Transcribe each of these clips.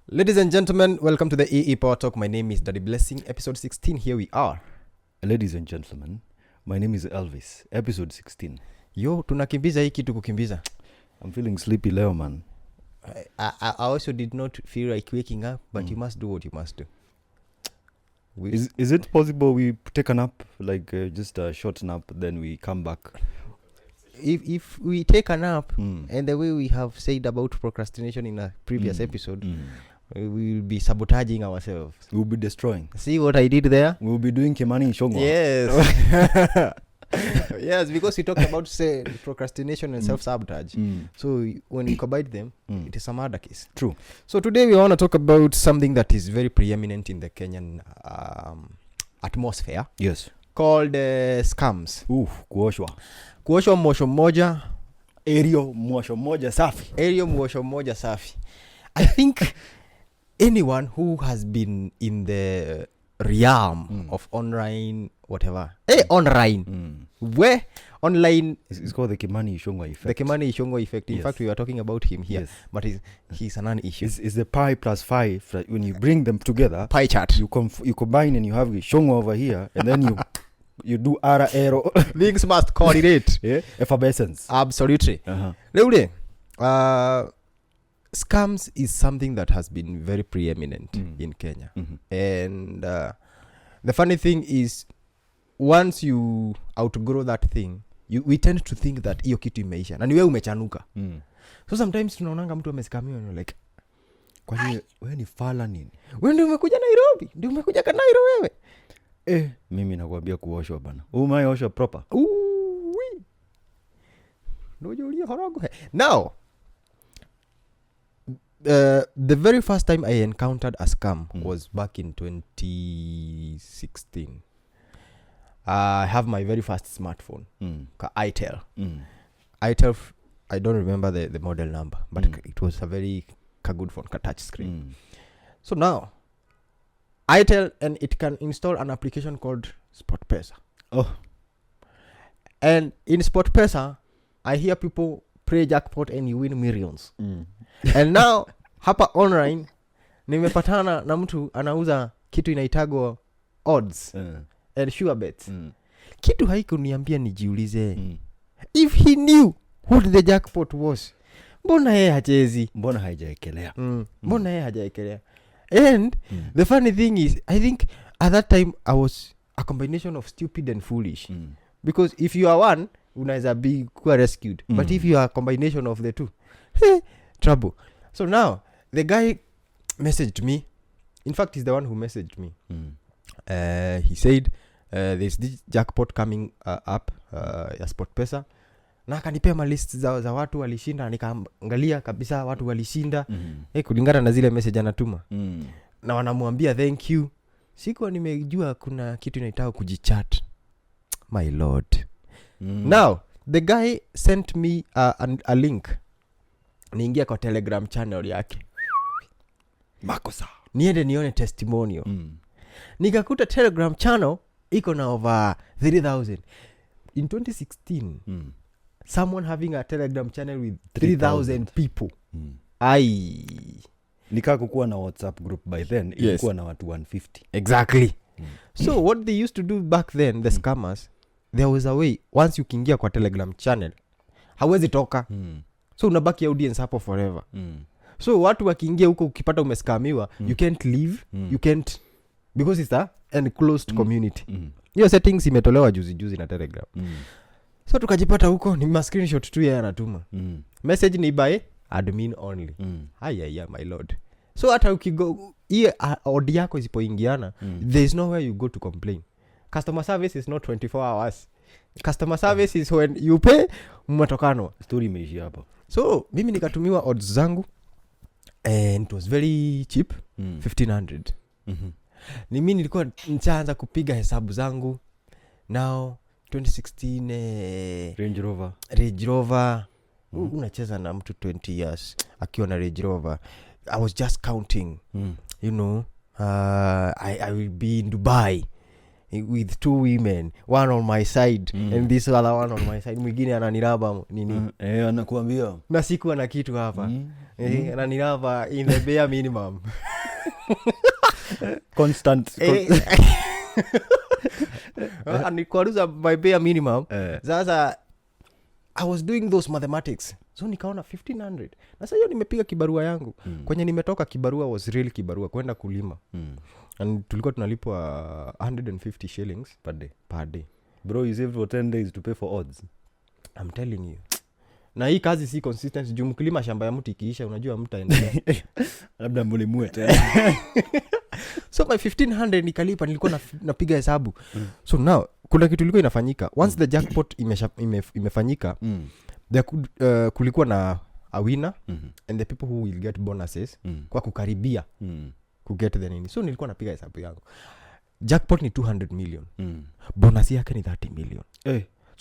Ladies and gentlemen, welcome to the EE PowerTalk. My name is Daddy Blessing, episode 16. Here we are. Ladies and gentlemen, my name is Elvis, episode 16. Yo, tunakimbiza hii kitu kukimbiza. I'm feeling sleepy leo, man. I also did not feel like waking up, but you must do what you must do. Is it possible we take a nap, like just a short nap, then we come back? If we take a nap, and the way we have said about procrastination in a previous episode, we will be sabotaging ourselves. We'll be destroying. See what I did there? We'll be doing Kimani Shongwa. Yes. Yes, because we talked about procrastination and self-sabotage. So when you combine them, it is some other case. True. So today we want to talk about something that is very preeminent in the Kenyan atmosphere. Yes. Called scams. Kuoshwa mwosho mmoja. Aerial mwosho mmoja safi. Aerial mwosho mmoja safi. I think anyone who has been in the realm of online whatever. Online. Where online it's called the Kimani Shongwa effect. The Kimani Shongwa effect. In fact, we were talking about him here, but he's an issue. It's the pi plus 5. When you bring them together, pie chart. You combine and you have Shongwa over here, and then you do arrow. Things must coordinate. Effervescence. Absolutely. Scams is something that has been very preeminent in Kenya. And the funny thing is, once you outgrow that thing, we tend to think that hiyo kitu imeisha na ni wewe umechanuka. So sometimes tunaonanga mtu ameskamiwa and like, kwa hiyo wewe ni fala nini? Wewe ndio umekuja Nairobi, ndio umekuja Kanairo wewe. Mimi nakwambia kuoshwa bana. Umeoshwa proper. Ndio horogo. Now, the very first time I encountered a scam was back in 2016. I have my very first smartphone, itel. itel, I don't remember the model number, but it was a very good phone, touch screen. So now, itel, and it can install an application called SportPesa. And in SportPesa, I hear people play jackpot and you win millions. And now, hapa online, nimepatana na mtu anauza kitu inaitagwa odds and sure bets. Kitu haikuniambia nijiulize. If he knew what the jackpot was, mbona yeye hachezi? Mbona haijaekelea? Mbona yeye hajaekelea? And the funny thing is, I think at that time I was a combination of stupid and foolish. Because if you are one, unaweza be rescued. But if you are a combination of the two, trouble. So now, the guy messaged me. In fact, he's the one who messaged me. He said, there's this jackpot coming up ya SportPesa. Na akanipea malist za watu walishinda. Nikaangalia kabisa watu walishinda. Kulingana na zile message anatuma. Na wanamwambia thank you. Sikuwa nimejua kuna kitu inaitwa kujichat. My lord. Now, the guy sent me a link. Niingia kwa Telegram channel yake. Makosa. Niende nione testimonial. Nikakuta Telegram channel iko na over 3,000. In 2016, someone having a Telegram channel with 3,000 people. Nika kukuwa na WhatsApp group by then, ilikuwa na watu 150. Exactly. So what they used to do back then, the scammers, there was a way, once you kiingia kwa Telegram channel, hawezi toka. So unabaki audience hapo forever. So watu wakiingia huko ukipata umeskamiwa, you can't leave, you can't, because it's a enclosed community. Hiyo settings imetolewa juzi na Telegram. So tukajipata huko, ni screenshot tu yeye anatuma. Message ni by admin only. My lord. So hata ukigo, hiyo audio yako isipoingiana, there is nowhere you go to complain. Customer service is not 24 hours. Customer service is when you pay, mmetokano. Story imeishia hapo. So, mimi nikatumiwa odds zangu, and it was very cheap, 1,500. Ni mimi nilikuwa nitaanza kupiga hesabu zangu. Now, 2016 Range Rover. Unacheza na mtu 20 years akiwa na Range Rover. I was just counting. You know, I will be in Dubai. with 2 women, one on my side and this other one on my side, mwingine ananiraba nini anakuambia na sikuwa na kitu hapa ananiraba in the bare minimum constant anikwaruza my bare minimum. Sasa I was doing those mathematics, so nikaona 1500 na sasa hiyo nimepiga kibarua yangu kwenye nimetoka. Kibarua was real kibarua kwenda kulima and tulikuwa tunalipwa 150 shillings per day. Bro, you saved for 10 days to pay for odds. I'm telling you. Na hii kazi si consistent. Juu mkulima shamba ya mtu ikiisha unajua mtu aendelea. Labda mlimue tena. So my 1500 nikalipa, nilikuwa napiga hesabu. So now kuna kitu ilikuwa inafanyika. Once the jackpot imefanyika, kulikuwa na a winner and the people who will get bonuses kwa kukaribia kuget the nini. So nilikuwa napiga hesabu yangu. Jackpot ni 200 million. Bonus yake ni 30 million.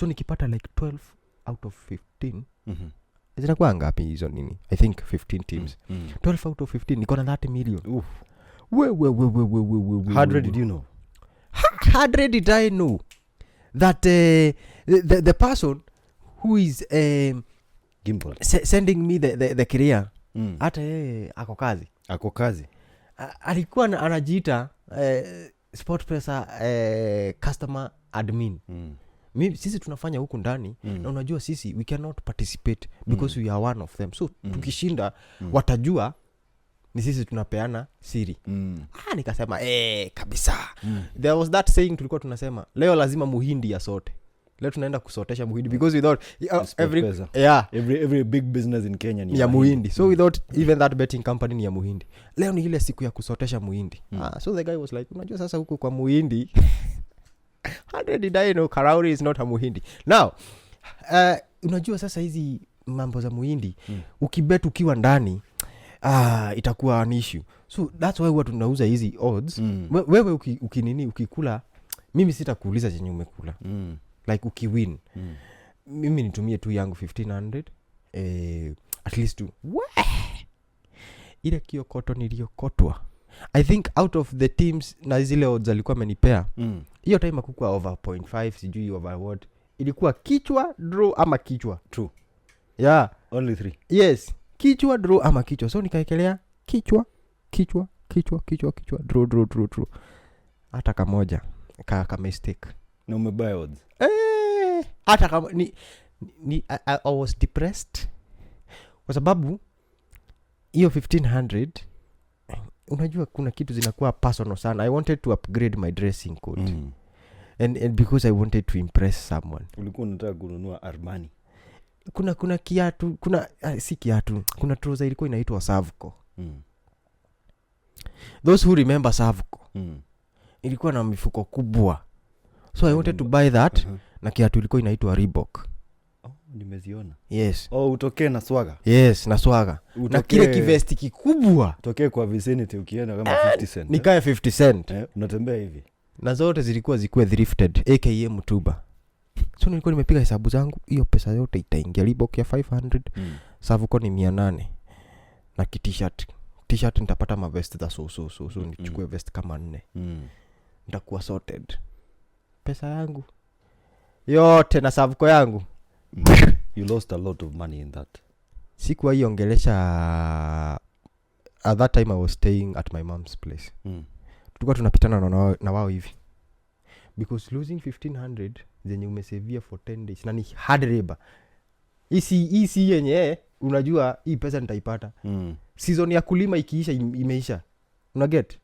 So nikipata like 12 out of 15. Zinakuwa ngapi hizo nini? I think 15 teams. 12 out of 15 niko na 30 million. Oof. We. How did you know? How did I know that the person who is sending me the career hata ako kazi alikuwa anajiita SportPesa customer admin. Sisi tunafanya huku ndani na unajua sisi we cannot participate because we are one of them. So tukishinda watajua ni sisi tunapeana siri. Nikasema kabisa. There was that saying tulikuwa tunasema leo lazima muhindi ya sote. Leo tunaenda kusotesha muhindi because without every big business in Kenya ni ya muhindi. So without even that betting company ni ya muhindi. Leo ni ile siku ya kusotesha muhindi. So the guy was like, unajua sasa huku kwa muhindi how did I know Karauri is not a muhindi? Now unajua sasa hizi mambo za muhindi ukibet ukiwa ndani itakuwa an issue. So that's why huwa tunauza hizi odds. Wewe ukikula mimi sitakuuliza chenye umekula. Like ukiwin mimi nitumie tu yangu 1500 at least tu ile kiokoto niliyokotwa. I think out of the teams na zile odds alikuwa amenipea hiyo time akukua over 0.5 sijui over what, ilikuwa kichwa draw ama kichwa. True. Yeah, only 3. Yes, kichwa draw ama kichwa. So nikaekelea kichwa draw hata kamoja ka mistake na umebuy odds. Hata kama I was depressed kwa sababu hiyo 1500 unajua kuna kitu zinakuwa personal sana. I wanted to upgrade my dressing code and because I wanted to impress someone. Ulikuwa unataka kununua Armani. Kuna kiatu, si kiatu, kuna trouser ilikuwa inaitwa Savco. Those who remember Savco. Ilikuwa na mifuko kubwa. So I wanted to buy that na kiatu ilikuwa inaitwa Reebok. Nimeziona. Yes. Utokee na swaga. Yes, na swaga. Na kile kivesti kikubwa. Utokee kwa vicinity ukienda kama 50 cent. Nikae 50 cent. Unatembea hivi. Na zote zilikuwa thrifted aka Mtuba. So nilikuwa nimepiga hesabu zangu, hiyo pesa yote itaingia. Reebok ya 500, Savco ni 800. Na t-shirt nitapata mavest za so nichukue vest kama 4. Nitakuwa sorted. Pesa yangu yote na Savco yangu. You lost a lot of money in that. Sikuwa iongelesha. At that time I was staying at my mom's place. Tulikuwa tunapitana na wao hivi. Because losing 1500 zenye umesavia for 10 days na ni hard labor. Hii yenye unajua hii pesa nitaipata. Season ya kulima ikiisha imeisha. Una get?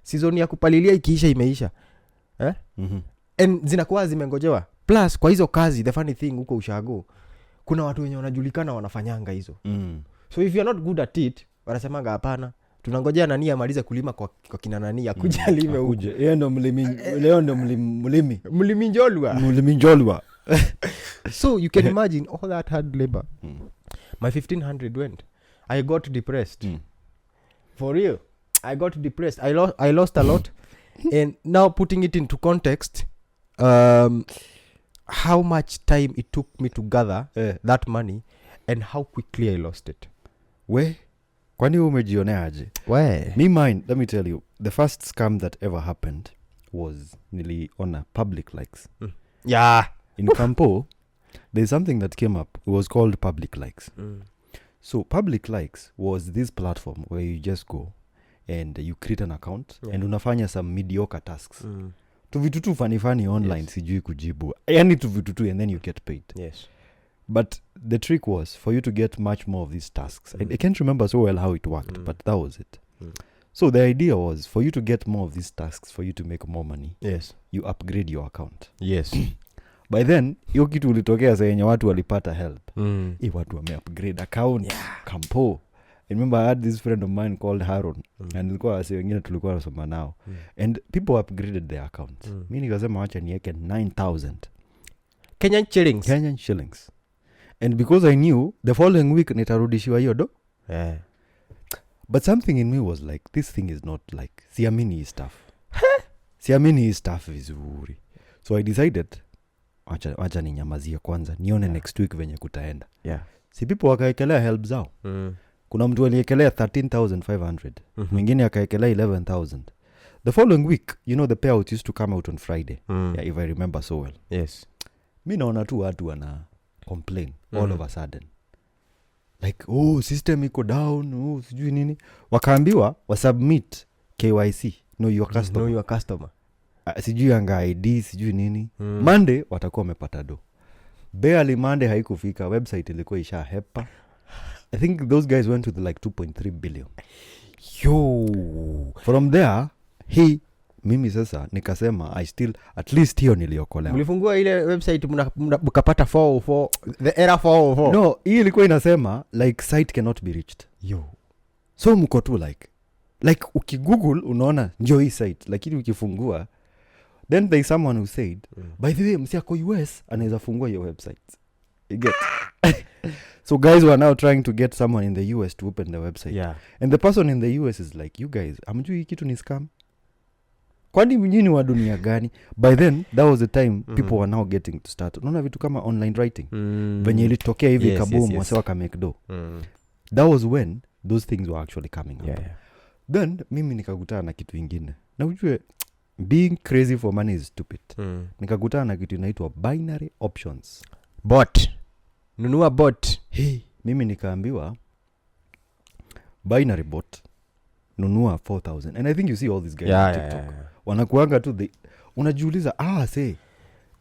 Season ya kupalilia ikiisha imeisha. And zinakuwa zimengojewa. Plus kwa hizo kazi, the funny thing huko ushago, kuna watu wenye wanajulikana wanafanyanga hizo. So if you are not good at it, wanasemanga hapana, tunangojea nani amalize kulima kwa kina nani akuja lime uje. Yeye ndo mlimi, leo ndo mlimi njolwa. So you can imagine all that hard labor. My 1500 went. I got depressed. For real. I got depressed. I lost a lot. And now putting it into context, how much time it took me to gather that money and how quickly I lost it. Kwani umejionea aje? Let me tell you, the first scam that ever happened was niliona public likes. Yeah. In Campo, there's something that came up. It was called public likes. So public likes was this platform where you just go and you create an account and unafanya some mediocre tasks. Tu vitu tu funny online, sijui kujibu. Yani tu vitu tu and then you get paid. Yes. But the trick was for you to get much more of these tasks. I can't remember so well how it worked, but that was it. So the idea was for you to get more of these tasks, for you to make more money. Yes. You upgrade your account. Yes. By then, hiyo kitu ulitokea saa yenye watu walipata help. Watu wame-upgrade account. Campo. I remember I had this friend of mine called Haron. And nilikuwa wase wengine tulikuwa nasoma nao. And people upgraded their accounts. Mi nikasema wacha nieke 9,000. Kenyan shillings. And because I knew the following week nitarudishiwa hiyo do. Yeah. But something in me was like, this thing is not like, siamini hii stuff. Siamini hii stuff vizuri. So I decided, wacha ninyamazie kwanza, nione next week venye kutaenda. Si people wakaekelea help zao. Kuna mtu aliekelea 13,500. Mwingine akaekelea 11,000. The following week, you know the payout used to come out on Friday. Yeah, if I remember so well. Yes. Mi naona tu watu wana complain all of a sudden. Like, system iko down, sijui nini. Wakaambiwa, wasubmit KYC, know your customer. Sijui anga ID, sijui nini. Monday, watakuwa wamepata do. Barely Monday haikufika, website ilikuwa isha hepa. I think those guys went with like 2.3 billion. Yo. From there, mimi sasa nikasema I still at least hiyo niliokolea. Mlifungua ile website mkapata 404, the error 404. No, hii ilikuwa inasema like site cannot be reached. Yo. So mko tu like ukigoogle unaona njoo hii site, lakini ukifungua then there is someone who said by the way msiako US anaweza fungua your website. You get. So guys were now trying to get someone in the US to open the website. Yeah. And the person in the US is like, you guys, amjui hii kitu ni scam? Kwani mnyini wa dunia gani? By then, that was the time people were now getting to start. Unaona vitu kama online writing. Venye ilitokea hivi kaboom, wase waka make do. That was when those things were actually coming up. Then, mimi nikakutana na kitu ingine. Na ujue, being crazy for money is stupid. Nikakutana na kitu inaitwa binary options. Bot. Nunua bot. Mimi nikaambiwa, binary bot, nunua 4,000. And I think you see all these guys on TikTok. Wanakuanga tu, unajiuliza,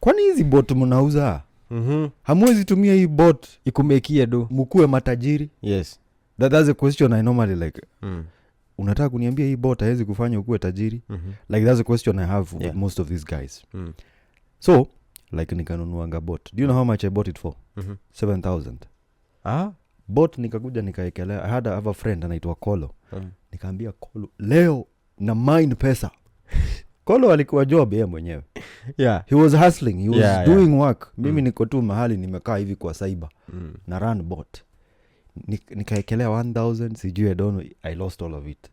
kwani hizi bot mnauza? Hamwezi tumia hii bot ikumekia do mkue matajiri? Yes. That's a question I normally like. Unataka kuniambia hii bot haiwezi kufanya ukue tajiri? Like that's a question I have with most of these guys. So, like nikanunuanga bot. Do you know how much I bought it for? 7,000. Bot nikakuja nikaekelea. I had a friend anaitwa Kolo. Nikaambia Kolo, leo na mine pesa. Kolo alikuwa job yeye mwenyewe. He was hustling, he was doing work. Mimi niko tu mahali nimekaa hivi kwa cyber na run bot. Nikaekelea 1,000, sijui I lost all of it.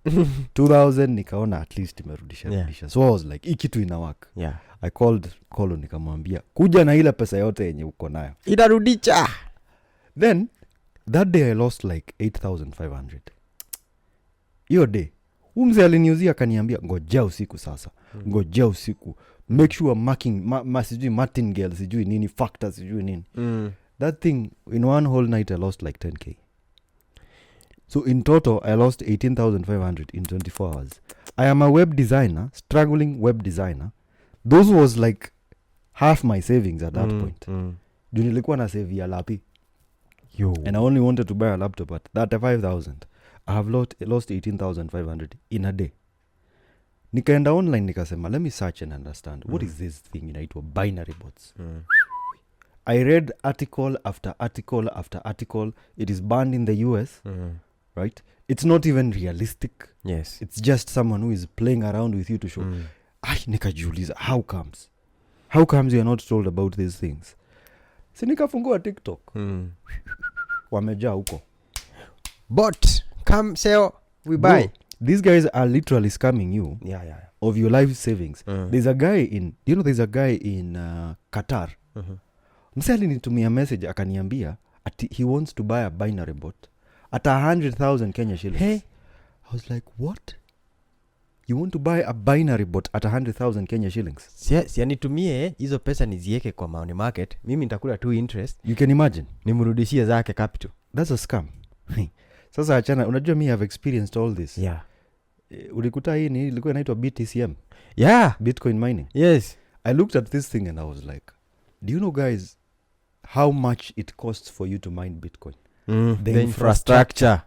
2,000 nikaona at least imerudisha. So I was like, hii kitu ina work. I called Kolo nikamwambia, kuja na ile pesa yote yenye uko nayo. Inarudicha. Then that day I lost like 8,500. Hiyo day mzee aliniuzia akaniambia ngojea usiku sasa. Ngojea usiku. Make sure marking sijui martingale sijui nini factors sijui nini. That thing in one whole night I lost like 10k. So in total I lost 18,500 in 24 hours. I am a web designer, struggling web designer. Those was like half my savings at that point. Juu nilikuwa na save ya lapi. And I only wanted to buy a laptop at 35,000. I have lost 18,500 in a day. Nikaenda online nikasema, let me search and understand. What is this thing inaitwa binary bots? I read article after article after article. It is banned in the US. Right? It's not even realistic. Yes. It's just someone who is playing around with you to show. Nikajiuliza, how comes you are not told about these things? Si nikafungua TikTok. Wamejaa huko. Bot, come sell, we buy. Bro, these guys are literally scamming you of your life savings. There's a guy in Qatar. Msee alinitumia message akaniambia he wants to buy a binary bot at 100,000 Kenya shillings. Hey. I was like, what? you want to buy a binary bot at 100,000 Kenya shillings. Si anitumie hizo pesa nizieke kwa money market, mimi nitakula tu interest. You can imagine, nimrudishie zake capital. That's a scam. Sasa achana, unajua me have experienced all this. Yeah. Ulikuta hii ni ilikuwa inaitwa BTCM. Yeah, Bitcoin mining. Yes. I looked at this thing and I was like, do you know guys how much it costs for you to mine Bitcoin? The infrastructure.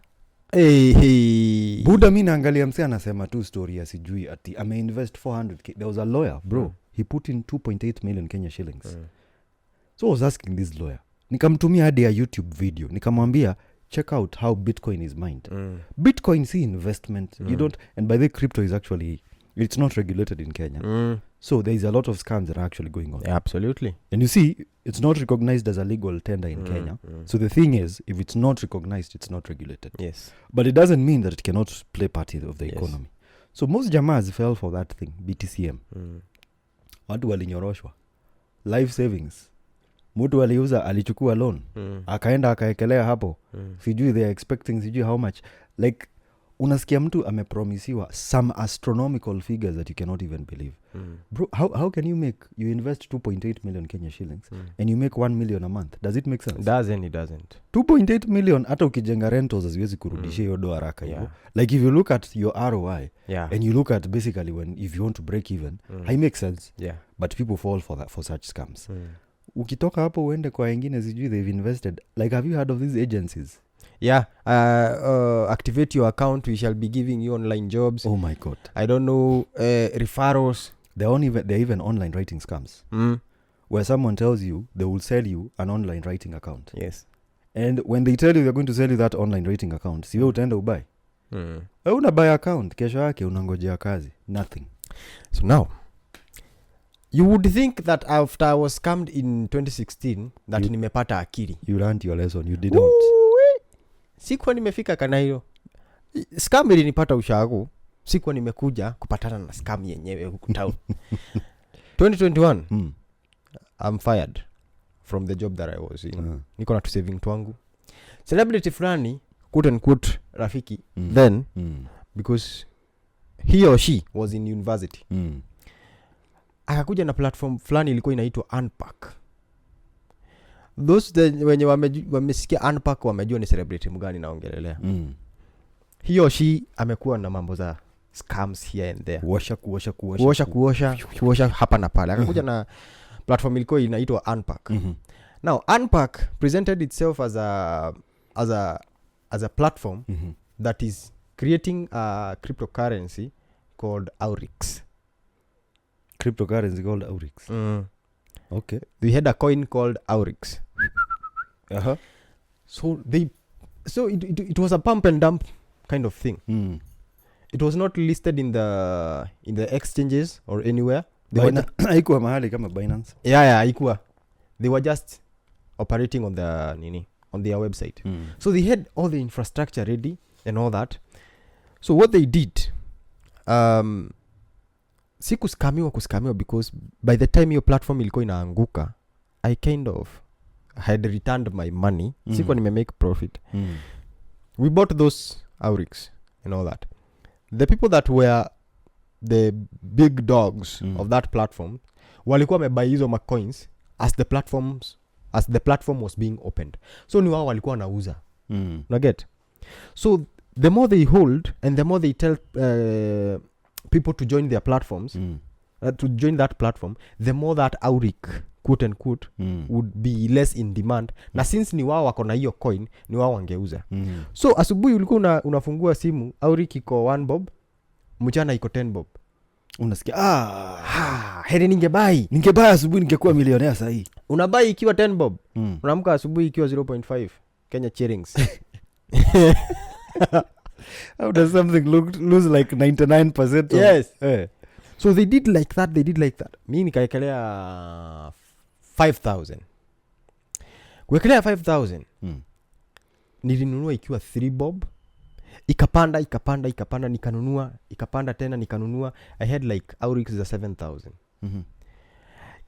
Hey. Buda mi naangalia mse anasema tu story ya sijui ati ameinvest 400k. There was a lawyer, bro. He put in 2.8 million Kenya shillings. So I was asking this lawyer. Nikamtumia hadi ya YouTube video. Nikamwambia check out how Bitcoin is mined. Bitcoin see investment. You don't, and by the crypto is actually, it's not regulated in Kenya. So there is a lot of scams that are actually going on. Yeah, absolutely. And you see, it's not recognized as a legal tender in Kenya. So the thing is, if it's not recognized, it's not regulated. Yes. But it doesn't mean that it cannot play part of the Yes. economy. So most jamas fell for that thing, BTCM. Watu walinyoroshwa. Life savings. Mtu aliuza, alichukua loan. Akaenda akaekelea hapo. Sijui they are expecting sijui how much. Like, unasikia mtu amepromisiwa some astronomical figures that you cannot even believe. Bro, how can you invest 2.8 million Kenya shillings and you make 1 million a month? Does it make sense? It doesn't. 2.8 million hata ukijenga rentals haziwezi kurudishia hiyo doa haraka hivyo. Like if you look at your ROI and you look at basically if you want to break even, it makes sense. Yeah. But people fall for such scams. Ukitoka hapo uende kwa wengine sijui they've invested. Like have you heard of these agencies? Yeah, activate your account, we shall be giving you online jobs. Oh my god. I don't know, referrals. They're even online writing scams. Where someone tells you they will sell you an online writing account. Yes. And when they tell you they're going to sell you that online writing account, siwe utaenda ubuy. Una buy account, kesho yake unangojea kazi. Nothing. So now, you would think that after I was scammed in 2016 that nimepata akili. You learned your lesson, you didn't. Sikuwa nimefika kana hiyo. Scam ilinipata ushago. Sikuwa nimekuja kupatana na scam yenyewe huku town. 2021 I'm fired from the job that I was in. Niko na tu saving twangu. Celebrity fulani quote and quote rafiki then because he or she was in university. Akakuja na platform fulani ilikuwa inaitwa Unpack. Those wenye wamesikia Unpack wamejua ni celebrity mgani naongelelea. He or she amekuwa na mambo za scams here and there. Kuosha hapa na pale. Akakuja na platform ilikuwa inaitwa Unpack. Now Unpack presented itself as a platform that is creating a cryptocurrency called Aurix. Cryptocurrency called Aurix. Okay. They had a coin called Aurix. So it was a pump and dump kind of thing. It was not listed in the exchanges or anywhere. Haikuwa mahali kama Binance. Yeah, haikuwa. They were just operating on their website. So they had all the infrastructure ready and all that. So what they did, si kuskamiwa because by the time your platform ilikuwa inaanguka, I kind of had returned my money. Sikuwa nimemake profit. We bought those Aurix and all that. The people that were the big dogs of that platform walikuwa wamebuy hizo coins as the platform was being opened. So ni wao walikuwa wanauza. Na get. So the more they hold and the more they tell people to join their platforms, to join that platform, the more that Auric quote and quote would be less in demand. Na since ni wao wako na hiyo coin, ni wao wangeuza. So asubuhi ulikuwa unafungua simu, Auric iko 1 bob, mchana iko 10 bob. Unasikia heri ningebai asubuhi ningekuwa milionea sasa hii. Unabai ikiwa 10 bob. Unaamka asubuhi ikiwa 0.5 Kenya shillings. How does something lose like 99%? Yes. So they did like that. Mimi nikaekelea 5,000. Kuekelea 5,000. Nilinunua ikiwa 3 bob. Ikapanda nikanunua, ikapanda tena nikanunua. I had like Aurix za 7,000.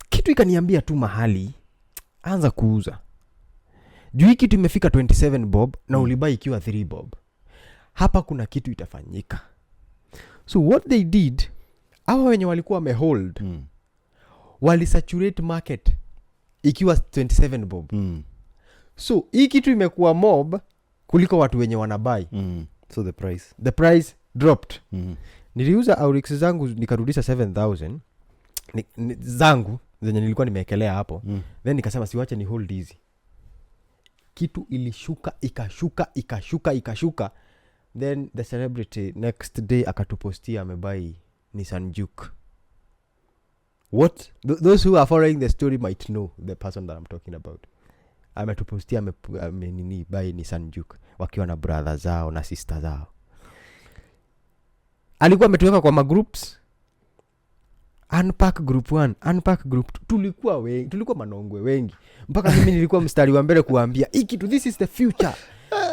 Kitu ikaniambia tu mahali anza kuuza. Juu hii kitu imefika 27 bob na ulibai ikiwa 3 bob. Hapa kuna kitu itafanyika. So what they did, hawa wenye walikuwa wamehold walisaturate market ikiwa 27 bob. So hii kitu imekuwa mob kuliko watu wenye wanabai. So the price dropped. Niliuza Aurix zangu nikarudisha 7000 zangu zenye nilikuwa nimeekelea hapo. Then nikasema siwache ni hold hizi. Kitu ilishuka ikashuka. Then the celebrity next day akatupostia amebai Nissan Juke. What? Those who are following the story might know the person that I'm talking about. Ametupostia nini buy Nissan Juke wakiwa na brother zao na sister zao. Alikuwa ametuweka kwa magroups. Unpack group 1, unpack group 2. Tulikuwa manongwe wengi. Mpaka mimi nilikuwa mstari wa mbele kuambia, "Hii kitu, this is the future.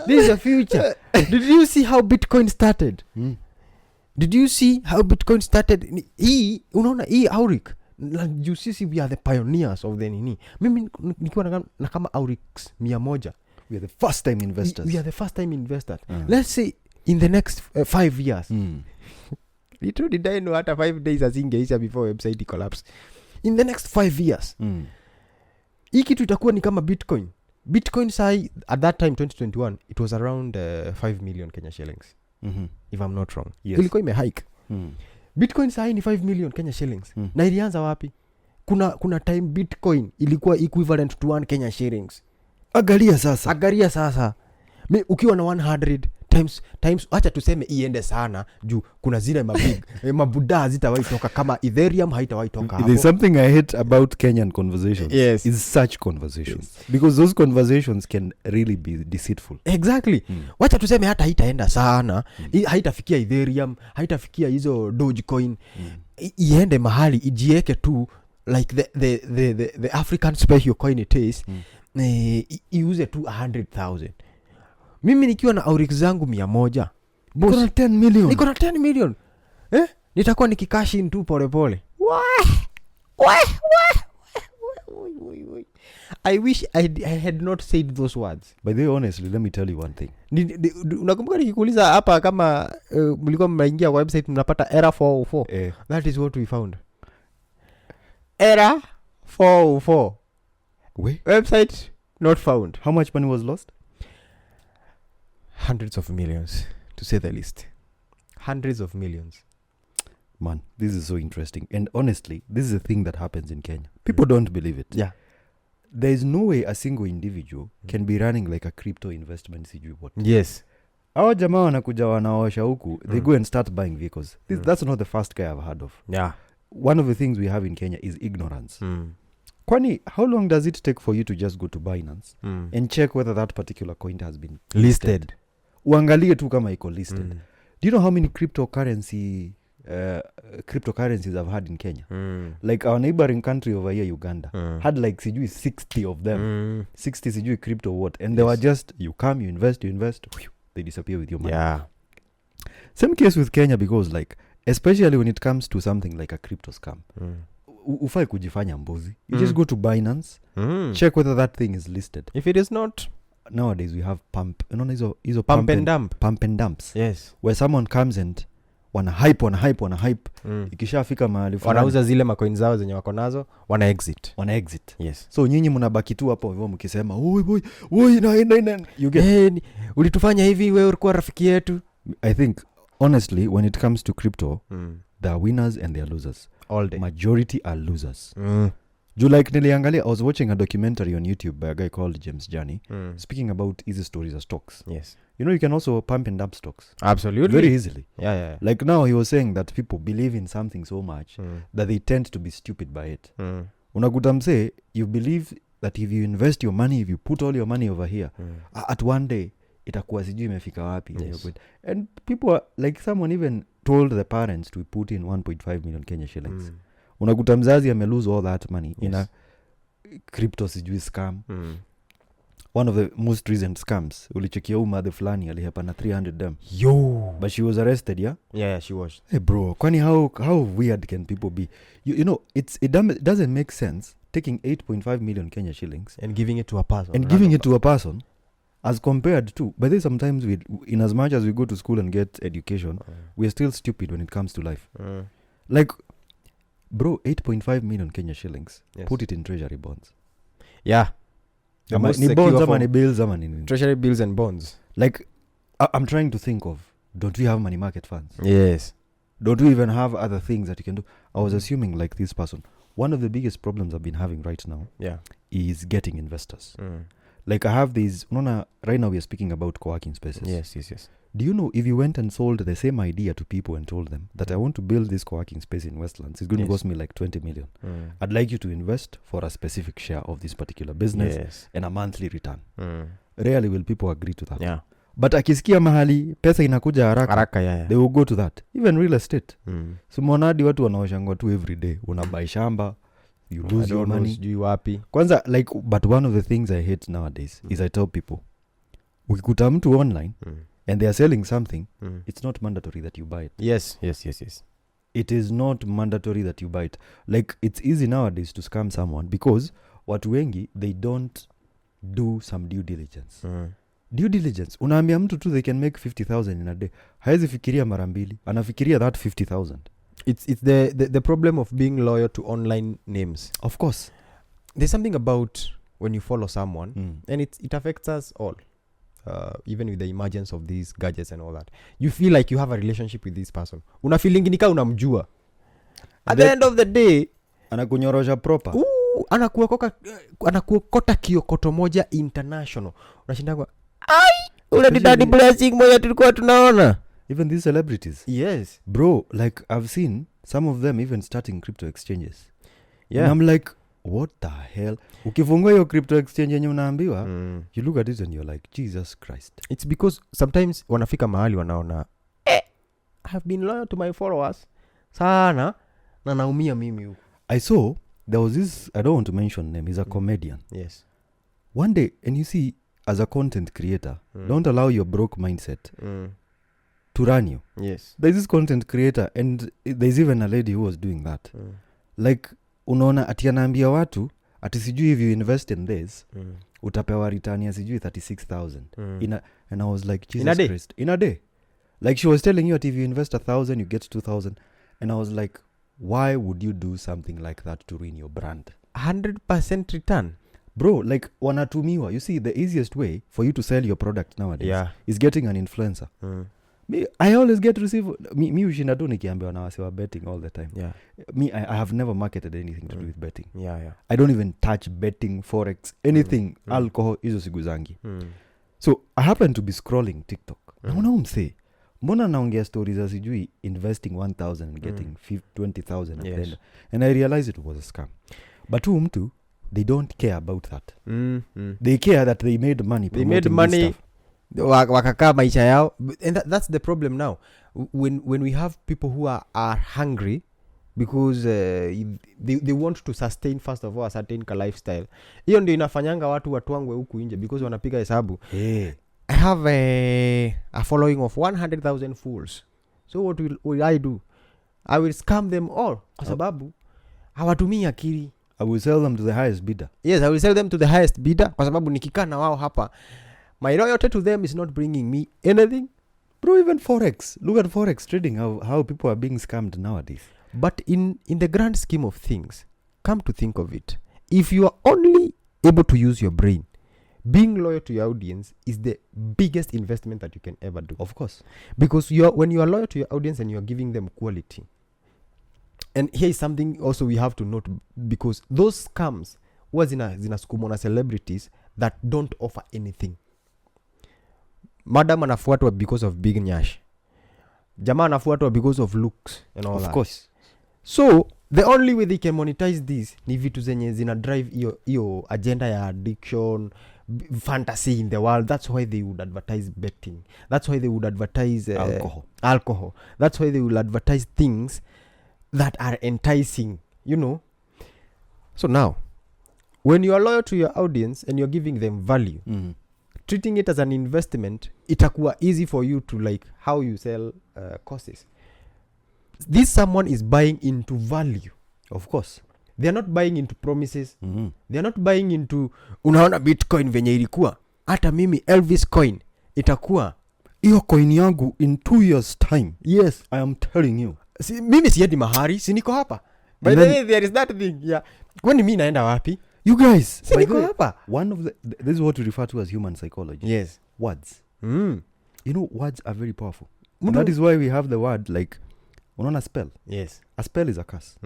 This is the future." Did you see how Bitcoin started? Did you see how Bitcoin started? Hii unaona hii Auric. You see we are the pioneers of the nini. Mimi nikiwa na kama Aurix 100. We are the first time investors. We are the first time investors. Let's say in the next 5 years. Little did I know hata 5 days azingeisha before website collapse. In the next 5 years. Hii kitu itakuwa ni kama Bitcoin. Bitcoin sai at that time 2021 it was around 5 million Kenya shillings. If I'm not wrong. Yes. Ilikuwa imehike. Bitcoin sai ni 5 million Kenya shillings. Na ilianza wapi? Kuna time Bitcoin ilikuwa equivalent to 1 Kenya shillings. Agalia sasa. Ukiwa na 100 times acha tuseme iende sana juu kuna zile mabig mabuda zitawahi toka kama Ethereum haitawahi toka hapo. There's something I hate about Kenyan conversations. Yes. Is such conversations. Because those conversations can really be deceitful. Exactly. Wacha tuseme hata haitaenda sana, haitafikia Ethereum, haitafikia hizo Dogecoin. Iende mahali ijieke tu like the African special coin it is. Iuze tu 100,000. Mimi nikiwa na Aurix zangu 100. Boss, niko na 10 million. Nitakuwa nikikash in tu pole pole. I wish I had not said those words. By the way, honestly, let me tell you one thing. Unakumbuka nikikuuliza hapa kama mlikuwa mnaingia kwa website mnapata error 404. That is what we found. Error 404. Website not found. How much money was lost? Hundreds of millions, to say the least. Hundreds of millions. Man, this is so interesting. And honestly, this is a thing that happens in Kenya. People don't believe it. Yeah. There is no way a single individual can be running like a crypto investment sijui what. Yes. Our jamaa wanakuja wanaosha huku, they go and start buying vehicles. That's not the first guy I've heard of. Yeah. One of the things we have in Kenya is ignorance. Kwani, how long does it take for you to just go to Binance and check whether that particular coin has been listed? Uangalie tu kama iko listed. Do you know how many cryptocurrencies I've had in Kenya? Like our neighboring country over here, Uganda, had like sijui 60 of them. 60 sijui crypto what. And they were just, you come, you invest, whew, they disappear with your money. Yeah. Same case with Kenya because like, especially when it comes to something like a crypto scam. Ufai kujifanya mbuzi. You just go to Binance, check whether that thing is listed. If it is not, nowadays we have pump and dumps. Yes. Where someone comes and wana hype. Ikishafika mahali fulani wanauza zile macoins zao zenye wako nazo, wana exit. Yes. So nyinyi mnabaki tu hapo hivyo mkisema, "Oi na you get ulitufanya hivi, wewe ulikuwa rafiki yetu." I think honestly when it comes to crypto, there are winners and there are losers. All day. Majority are losers. Like niliangalia, I was watching a documentary on YouTube by a guy called James Journey, speaking about easy stories of stocks. Yes. You know, you can also pump and dump stocks. Absolutely. Very easily. Yeah. Like now he was saying that people believe in something so much that they tend to be stupid by it. Unakuta mse, you believe that if you invest your money, if you put all your money over here, at one day, itakuwa sijui imefika wapi. Yes. And people are, like someone even told the parents to put in 1.5 million Kenya shillings. Unakuta mzazi amelose all that money in a crypto sijui scam. One of the most recent scams, ulichekia mother fulani alihepa na 300 them. But she was arrested, yeah? Yeah, she was. Hey bro, kwani how weird can people be? You know, it doesn't make sense taking 8.5 million Kenya shillings and giving it to a person. And giving it to a person as compared to, by this sometimes we, in as much as we go to school and get education, we're still stupid when it comes to life. Like, bro, 8.5 million Kenya shillings. Yes. Put it in treasury bonds. Yeah. The most Ni secure bonds ama form. ni bills ama ni Treasury bills and bonds. like, I'm trying to think of, don't we have money market funds? Yes. Don't we even have other things that you can do? I was assuming like this person, one of the biggest problems I've been having right now is getting investors. Like I have these, right now we are speaking about co-working spaces. Yes. Do you know if you went and sold the same idea to people and told them that I want to build this co-working space in Westlands, it's going to cost me like 20 million. I'd like you to invest for a specific share of this particular business and a monthly return. Rarely will people agree to that. Yeah. But akisikia mahali pesa inakuja haraka, they will go to that. Even real estate. So monadi watu wanaoshangwa tu every day. Unabai shamba, you lose your money. Kwanza, like, but one of the things I hate nowadays is I tell people, ukikuta mtu online and they are selling something, it's not mandatory that you buy it. Yes. It is not mandatory that you buy it. Like, it's easy nowadays to scam someone because watu wengi, they don't do some due diligence. Due diligence, unaambia mtu tu they can make 50,000 in a day. Haezi fikiria mara mbili, anafikiria that 50,000. It's the problem of being loyal to online names. Of course. There's something about when you follow someone, and it affects us all. Even with the emergence of these gadgets and all that, you feel like you have a relationship with this person. Una feeling nika unamjua. At the end of the day, anakunyorosha proper. Anakuokota kiokoto moja international. Unashindangwa, ule ni daddy blessing moja tulikuwa tunaona. Even these celebrities. Yes. Bro, like I've seen some of them even starting crypto exchanges. Yeah. And I'm like, what the hell? Ukifungua hiyo crypto exchange yenye unaambiwa, you look at it and you're like, Jesus Christ. It's because sometimes wanafika mahali wanaona, I have been loyal to my followers sana na naumia mimi huko. I saw there was this, I don't want to mention name, he's a comedian. Yes. One day, and you see, as a content creator, don't allow your broke mindset to run you. Yes. There's this content creator and there's even a lady who was doing that. Like, unaona ati anaambia watu ati sijui if you invest in this utapewa return ya sijui 36,000 and I was like, Jesus Christ, in a day. Like, she was telling you that if you invest 1,000 you get 2,000, and I was like, why would you do something like that to ruin your brand? 100% return, bro. Like, wanatumiwa. You see, the easiest way for you to sell your product nowadays is getting an influencer. I always get me ushinda tu nikiambiwa na wase wa betting all the time. I have never marketed anything to do with betting. I don't even touch betting, forex, anything, alcohol, hizo sigu zangi. So I happen to be scrolling TikTok. Naona umse, mbona naongea stories za sijui investing 1,000 and getting 20,000 at the end. And I realized it was a scam. But who mtu, they don't care about that. They care that they made money. They made money. Wakakaa maisha yao. And that's the problem now. When we have people who are hungry because they want to sustain first of all a certain lifestyle. Hiyo ndio inafanyanga watu watwangwe huku nje because wanapiga hesabu. I have a following of 100,000 fools. So what will I do? I will scam them all kwa sababu hawatumii akili. I will sell them to the highest bidder. Yes, I will sell them to the highest bidder kwa sababu nikikaa na wao hapa, my loyalty to them is not bringing me anything. Bro, even forex. Look at forex trading, how people are being scammed nowadays. But in the grand scheme of things, come to think of it, if you are only able to use your brain, being loyal to your audience is the biggest investment that you can ever do. Of course. Because when you are loyal to your audience and you are giving them quality. And here is something also we have to note, because those scams huwa zinasukumwa na celebrities that don't offer anything. Madam anafuatwa because of big nyash. Jamaa anafuatwa because of looks and all that. Of course. So the only way they can monetize this ni vitu zenye zina drive iyo agenda ya addiction, fantasy in the world. That's why they would advertise betting. That's why they would advertise alcohol. That's why they will advertise things that are enticing, you know. So now, when you are loyal to your audience and you're giving them value, treating it as an investment, itakuwa easy for you to, like how you sell courses. This someone is buying into value. Of course. They are not buying into promises. They are not buying into, unaona Bitcoin venye ilikuwa. hata mimi Elvis coin itakuwa hiyo coin yangu in 2 years time. Yes, I am telling you. Mimi siendi mahari, si niko hapa. By the way, there is that thing. Yeah. Kwani mimi naenda wapi? You guys, si niko hapa. One of this is what we refer to as human psychology. Yes. Words. You know, words are very powerful. And that is why we have the word like unaona spell. Yes. A spell is a curse.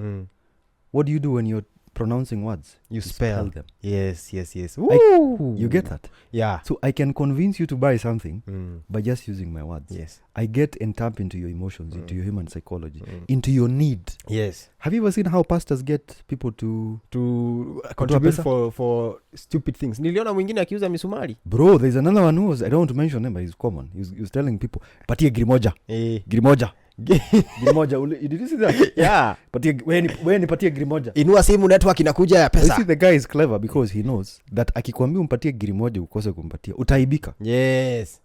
What do you do when you're pronouncing words? You spell them. Yes. You get that? Yeah. So I can convince you to buy something by just using my words. Yes. I get and tap into your emotions, into your human psychology, into your need. Yes. Have you ever seen how pastors get people to contribute for stupid things? Niliona mwingine akiuza misumari. Bro, there's another one who was, I don't want to mention him, but he's common. He was telling people, patie grimoja. Grimoja. Grimoja. Did you see that? Yeah. Patie weni patie grimoja. Inua simu network inakuja ya pesa. You see, the guy is clever because he knows that akikwambia umpatie grimoja ukose kumpatia utaibika. Yes.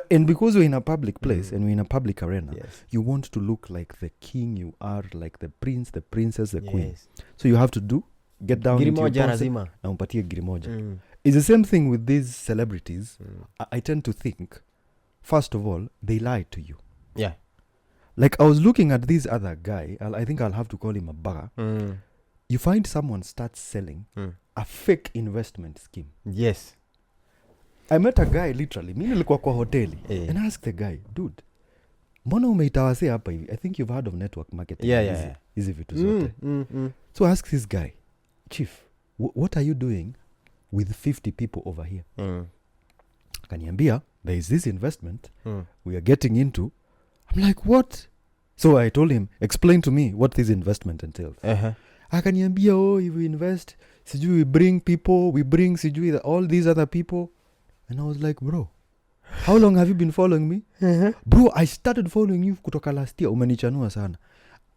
And because we're in a public place and we're in a public arena, you want to look like the king you are, like the prince, the princess, the queen. So you have to get down grimoja into your lazima na umpatie grimoja. It's the same thing with these celebrities. I tend to think, first of all, they lie to you. Yeah. Like I was looking at this other guy, I think I'll have to call him a bugger. You find someone starts selling a fake investment scheme. Yes. I met a guy literally, mimi nilikuwa kwa hoteli and I asked the guy, dude, mbona umeitawase hapa hivi? I think you've heard of network marketing. Hizi vitu zote. So I asked this guy, chief, what are you doing with 50 people over here? Akaniambia, there is this investment we are getting into. I'm like, what? So I told him, explain to me what this investment entails. Akaniambia, if we invest, sijui we bring people, we bring sijui all these other people. And I was like, bro, how long have you been following me? Bro, I started following you kutoka last year. Umenichanua sana.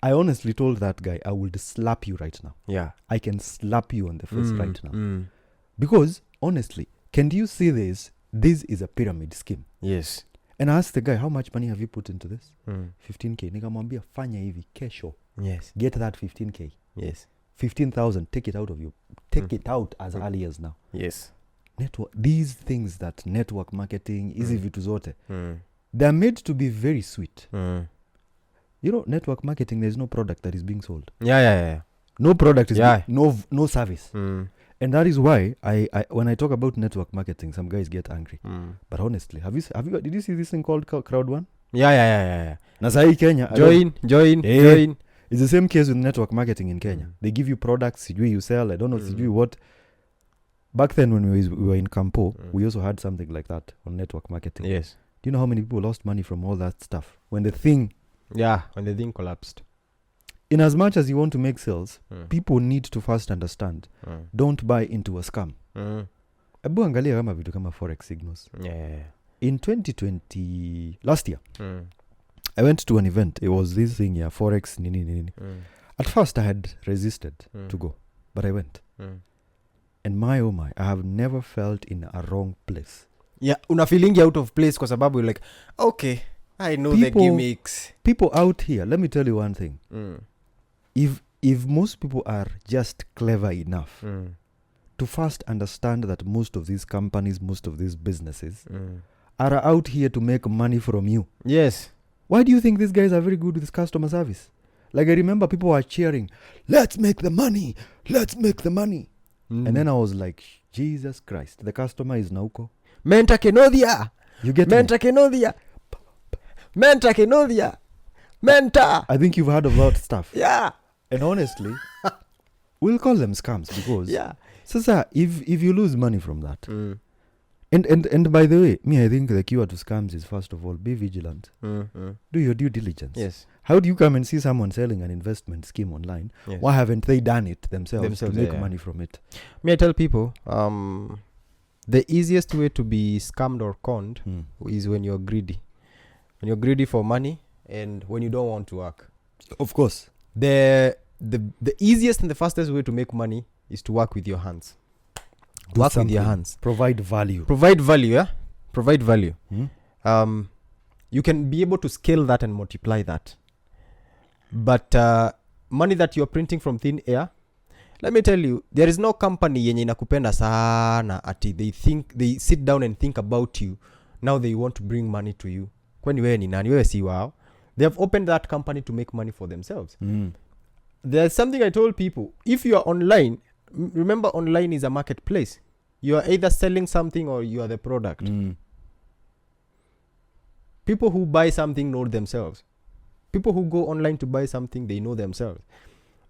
I honestly told that guy, I would slap you right now. Yeah. I can slap you on the face right now. Because, honestly, can you see this? This is a pyramid scheme. Yes. And I asked the guy, how much money have you put into this? 15K. Nikamwambia, fanya hivi, kesho. Yes. Get that 15K. Yes. 15,000, take it out of you. Take it out as early as now. Yes. These things that network marketing, easy vitu zote, they're made to be very sweet. You know, network marketing, there's no product that is being sold. Yeah. No product is no service. And that is why I when I talk about network marketing, some guys get angry. But honestly, did you see this thing called Crowd One? Yeah. Na sahi Kenya. Join. It's the same case with network marketing in Kenya. They give you products, sijui you sell, I don't know, sijui what. Back then when we were in Campo, we also had something like that on network marketing. Yes. Do you know how many people lost money from all that stuff? When the thing collapsed. In as much as you want to make sales, people need to first understand. Don't buy into a scam. Abu angalia kama vitu kama forex signals. Yeah. In 2020, last year, I went to an event. It was this thing, forex, nini. At first I had resisted to go, but I went. And my, I have never felt in a wrong place. Yeah, una feeling out of place kwa sababu you're like, okay, I know the gimmicks. People out here, let me tell you one thing. If most people are just clever enough to first understand that most of these companies, most of these businesses are out here to make money from you. Yes. Why do you think these guys are very good with customer service? Like I remember people were cheering, let's make the money. And then I was like, Jesus Christ, the customer is nauko. Menta Kenodia. You get Menta Kenodia. Menta Kenodia. Menta. I think you've heard of that stuff. Yeah. And honestly, we'll call them scams because sasa if you lose money from that. And by the way, I think the cure to scams is first of all, be vigilant. Do your due diligence. Yes. How do you come and see someone selling an investment scheme online? Yes. Why haven't they done it themselves to make money from it? I tell people, the easiest way to be scammed or conned is when you're greedy. When you're greedy for money and when you don't want to work. Of course. The easiest and the fastest way to make money is to work with your hands. Work with your hands. Provide value. Provide value. You can be able to scale that and multiply that. But money that you're printing from thin air, let me tell you, there is no company yenye inakupenda sana ati they sit down and think about you. Now they want to bring money to you. Kwani wewe ni nani? Wewe si wao. They have opened that company to make money for themselves. There's something I told people. If you are online, remember online is a marketplace. You are either selling something or you are the product. People who buy something know themselves. People who go online to buy something, they know themselves.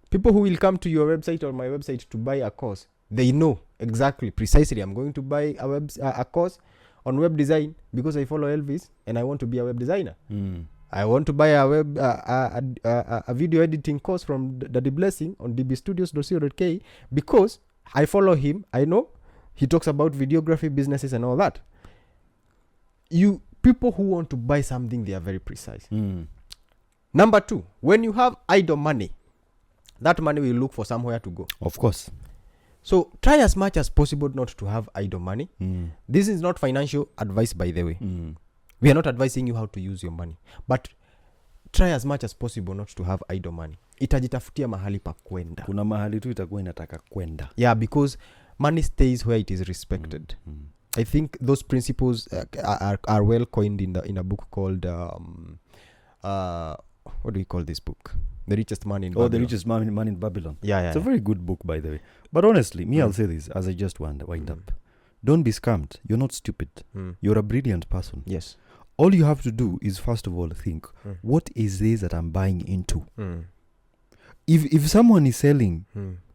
People who will come to your website or my website to buy a course, they know exactly, precisely, I'm going to buy a course on web design because I follow Elvis and I want to be a web designer. I want to buy a video editing course from Daddy Blessing on dbstudios.co.ke because I follow him. I know he talks about videography businesses and all that. People who want to buy something, they are very precise. Number 2, when you have idle money, that money will look for somewhere to go. Of course. So try as much as possible not to have idle money. This is not financial advice, by the way. We are not advising you how to use your money. But try as much as possible not to have idle money. Itajitafutia mahali pa kwenda. Kuna mahali tu itakuwa inataka kwenda. Yeah, because money stays where it is respected. I think those principles are well coined in a book called what do we call this book? The Richest Man in Babylon. The Richest Man in Babylon. Yeah. It's a very good book, by the way. But honestly, I'll say this as I just wind up. Don't be scammed. You're not stupid. You're a brilliant person. Yes. All you have to do is, first of all, think, what is this that I'm buying into? If someone is selling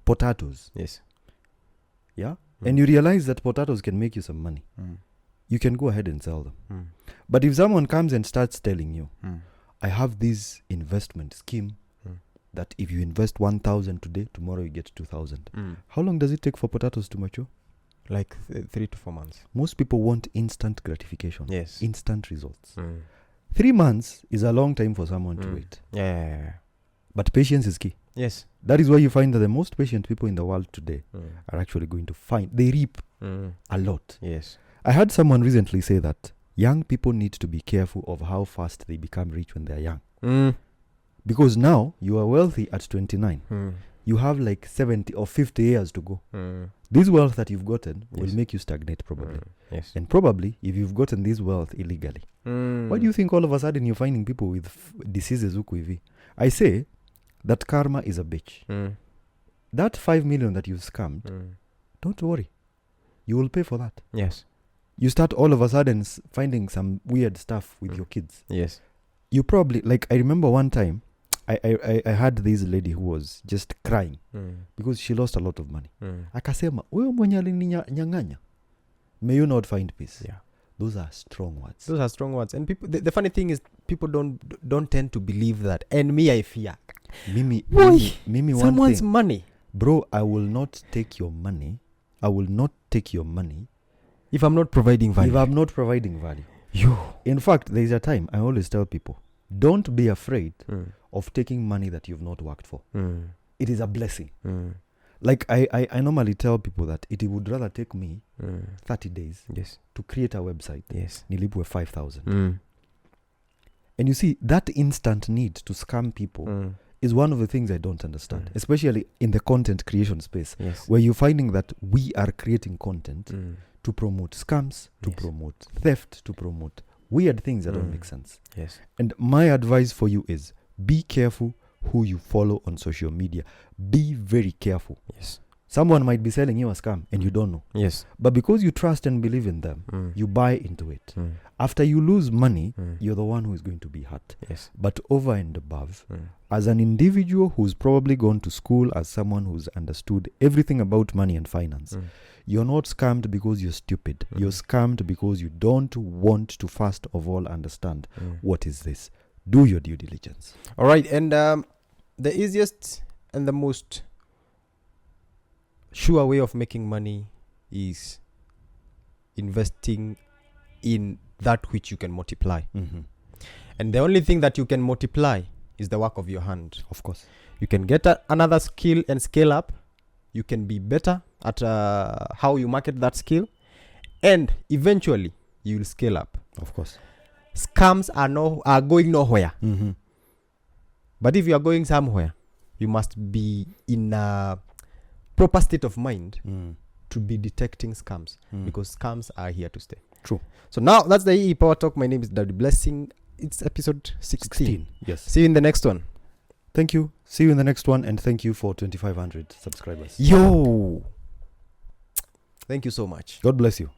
potatoes, yes, yeah, and you realize that potatoes can make you some money, you can go ahead and sell them. But if someone comes and starts telling you, I have this investment scheme that if you invest 1,000 today, tomorrow you get 2,000. How long does it take for potatoes to mature? Like 3 to 4 months. Most people want instant gratification. Yes. Instant results. 3 months is a long time for someone to wait. Yeah. But patience is key. Yes. That is why you find that the most patient people in the world today are actually going to they reap a lot. Yes. I heard someone recently say that young people need to be careful of how fast they become rich when they're young. Because now you are wealthy at 29. You have like 70 or 50 years to go. This wealth that you've gotten will make you stagnate probably. Yes. And probably if you've gotten this wealth illegally. Why do you think all of a sudden you're finding people with diseases huku hivi? I say that karma is a bitch. That 5 million that you've scammed, don't worry. You will pay for that. Yes. You start all of a sudden finding some weird stuff with your kids. Yes. You probably, like, I remember one time, I had this lady who was just crying because she lost a lot of money. Akasema, wewe mwenye alininyang'anya, may you not find peace. Yeah. Those are strong words. Those are strong words. And people, the funny thing is, people don't tend to believe that. And me, I fear. Mimi someone's money. Bro, I will not take your money. I will not take your money if I'm not providing value. If I'm not providing value. In fact, there is a time I always tell people, don't be afraid of taking money that you've not worked for. It is a blessing. Like I normally tell people that it would rather take me 30 days to create a website. Yes. Nilipwe 5,000. And you see, that instant need to scam people is one of the things I don't understand, especially in the content creation space, where you're finding that we are creating content to promote scams, to promote theft, to promote weird things that don't make sense. Yes. And my advice for you is be careful who you follow on social media. Be very careful. Yes. Someone might be selling you a scam and you don't know. Yes. But because you trust and believe in them, you buy into it. After you lose money, you're the one who is going to be hurt. Yes. But over and above, as an individual who's probably gone to school, as someone who's understood everything about money and finance, you're not scammed because you're stupid. You're scammed because you don't want to first of all understand what is this. Do your due diligence. All right. And the easiest and the most sure way of making money is investing in that which you can multiply. And the only thing that you can multiply is the work of your hand. Of course. You can get another skill and scale up. You can be better at how you market that skill. And eventually, you will scale up. Of course. Scams are going nowhere. But if you are going somewhere, you must be in a proper state of mind Mm. to be detecting scams, because scams are here to stay. True. So now that's the EE Power Talk. My name is Daddy Blessing. It's episode 16. Yes. See you in the next one. Thank you. See you in the next one, and thank you for 2,500 subscribers. Yo. Thank you so much. God bless you.